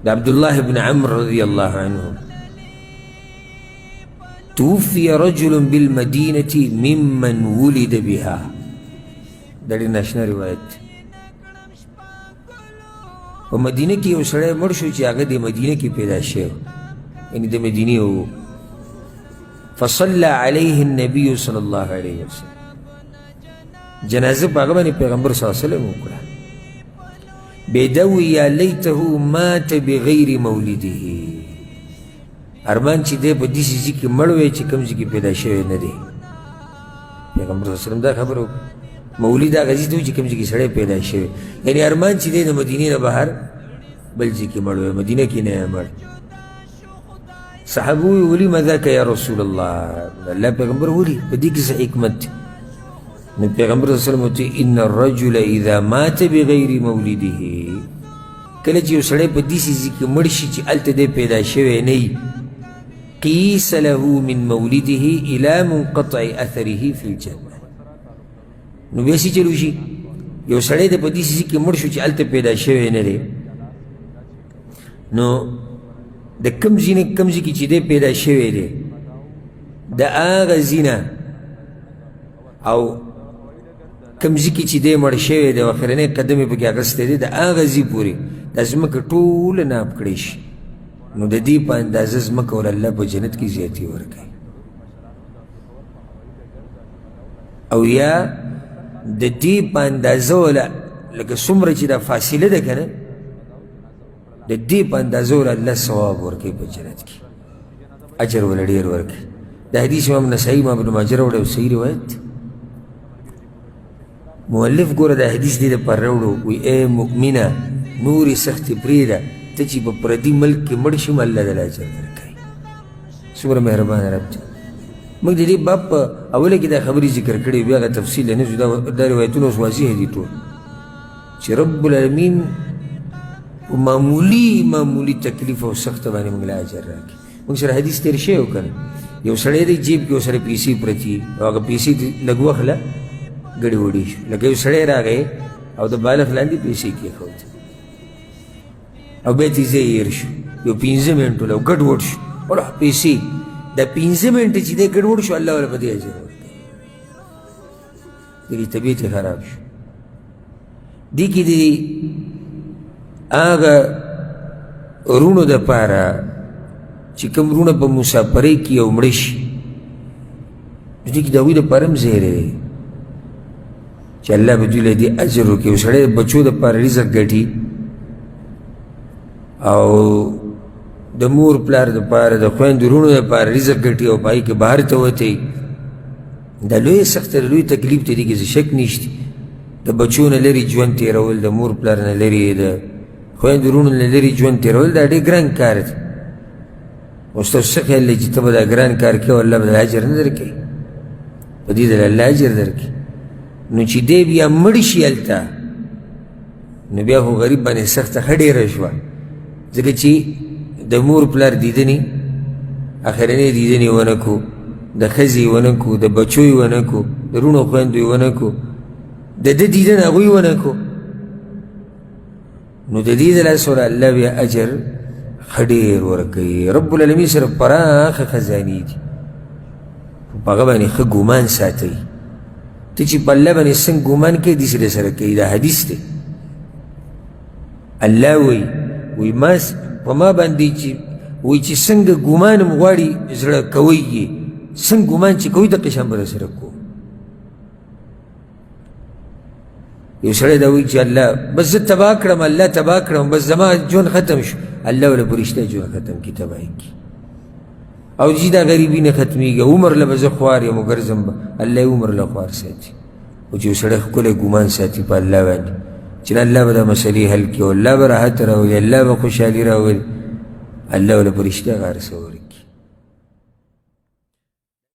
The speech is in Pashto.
دا عبدالله بن عمر رضی اللہ عنہ توفی رجل بالمدینة ممن ولد بها دا ډېر ناشنا روایت په مدینه کې یو سړی مړ شو چې هغه د مدینه کې پیدا شوی یعنی د مدینې و فصلى عليه النبي صلی الله علیه وسلم جنازه په هغه باندې پیغمبر صلی الله علیه وسلم وکړه بدوی یا لیته مات بغیر مولده ارمان چې دی په داسې ځای کې مړ وی چې کوم ځای کې پیدا شوی نه دی پیغمبر صلی الله علیه وسلم دا خبر وکړه مولد هغه ځای ته وایي چې کوم ځای کې سړی پیدا شوی یعنی ارمان چې دی د مدینې نه بهر بل ځای کې مړ وی مدینه کې نه مړ صحابه وی ولي ما ذاک یا رسول الله الله پیغمبر ولي په دې کې څه حکمت نو پیغمبر صلی الله علیه وسلم ته ان الرجل اذا مات بغیر مولده کله چې یو سړی په داسې ځای کې مړ شي چې هلته دی پیدا شوی نه وي قیس له من مولده الى منقطع اثره فی الجنه نو بیا څه چل وشي یو سړی دی په داسې ځای کې مړ شو چې هلته پیدا شوی نه دی نو د کوم ځای نه کوم ځای کې چې دی پیدا شوی دی د هغه ځای نه او کوم ځای کې چې دی مړ شوی دی او اخرنی قدم یې پکې اخیستی دی د هغه ځای پورې دا ځمکه ټوله ناپ کړی شي نو د دې په اندازه ځمکه ول الله په جنت کې زیاتي ورکوي او یا د دې په اندازه وله لکه څومره چې دا فاصله ده که نه د دې په اندازه وله الله ثواب ورکوي په جنت کې اجر وله ډېر ورکوي دا حدیث امام نسائی امام ابن ماجه راوړی او صحیح روایت مؤلف ګوره دا حدیث دې دپاره راوړو وایي ای مؤمنه نورې سختې پرېږده ته چې په پردي ملک کې مړ شي الله دله اجر درکوي څومره مهربانه رب دی موږ د دې باب په اوله کې دا خبرې ذکر کړې بیا هغه تفصیل نه ځو دا روایتونه اوس واضح دي ټول چې رب العالمین په معمولي تکلیف او سخته باندې موږ له اجر راکړي موږ سره حدیث تېر شوی و که نه یو سړی دی جیب کې ورسره پیسې پرتې او هغه پیسې لږ وخله ګډې وډې شو لکه یو سړی راغی او د بالغ لاندې پیسې کېښود او بیا ترې ځای هېر شو یو 15 منټو له ګډ وډ شو وړه پیسې دا 15 منټه چې دی ګډ وډ شو الله والا په دې اجر ورکوي دې طبیعت یې خراب شو دې کې د هغه وروڼو دپاره چې کوم وروڼه په مسافرۍ کې یو مړه شي دې کې د هغوی دپاره هم زیری دی چې الله به دوی له دې اجر وکړي یو سړی د بچو دپاره رزق ګټي او د مور پلار دپاره د خویندو وروڼو دپاره رزق ګټي او په هغې کې بهر ته وتی دا لویه سخته لوی تکلیف ته دې کې څه شک نشته د بچو نه لرې ژوند تېرول د مور پلار نه لرې د خویندو وروڼو نه لرې ژوند تېرول دا ډېر ګران کار دی اوس تاسو څه خیال دی چې ته به دا ګران کار کوې او الله به د اجر نه درکوي په دې دله الله اجر درکوي نو چې دی بیا مړ شي هلته نو بیا خو غریب باندې سخته ښه ډېره شوه ځکه چې د مور پلار دیدنې اخرنۍ دیدنې ونه کړو د ښځې یې ونه کړو د بچو یې ونه کړو د وروڼو خویندو یې ونه کړو د ده دیدن هغوی ونه کړو نو د دې د لاسه وله الله بیا اجر ښه ډېر ورکوي رب العالمین سره پراخه خزانې دي په هغه باندې ښه ګمان ساتئ ته چې په الله باندې څنګه ګمان کوې داسې درسره کوي دا حدیث دی الله وایي ما په ما باندې چې وایي چې څنګه ګمان م غواړي زړه کوئ یې څنګه ګمان چې کوئ دقې شان به درسره کوو یو سړی دا وایي چې الله بس زه تباه کړم الله تباه کړم بس زما ژوند ختم شو الله وله په رښتیا ژوند ختم کړي تباهي کړي او چې دا غریبي نه ختمېږي عمر له به زه خوار یم وګرځم به الله یې عمر له خوار ساتي او چې یو سړی ښکلی ګمان ساتي په الله باندې چې الله به دا مسلې حل کړي او الله به راحت راولي الله به خوشحالي راولي الله وله په رښتیا غار څه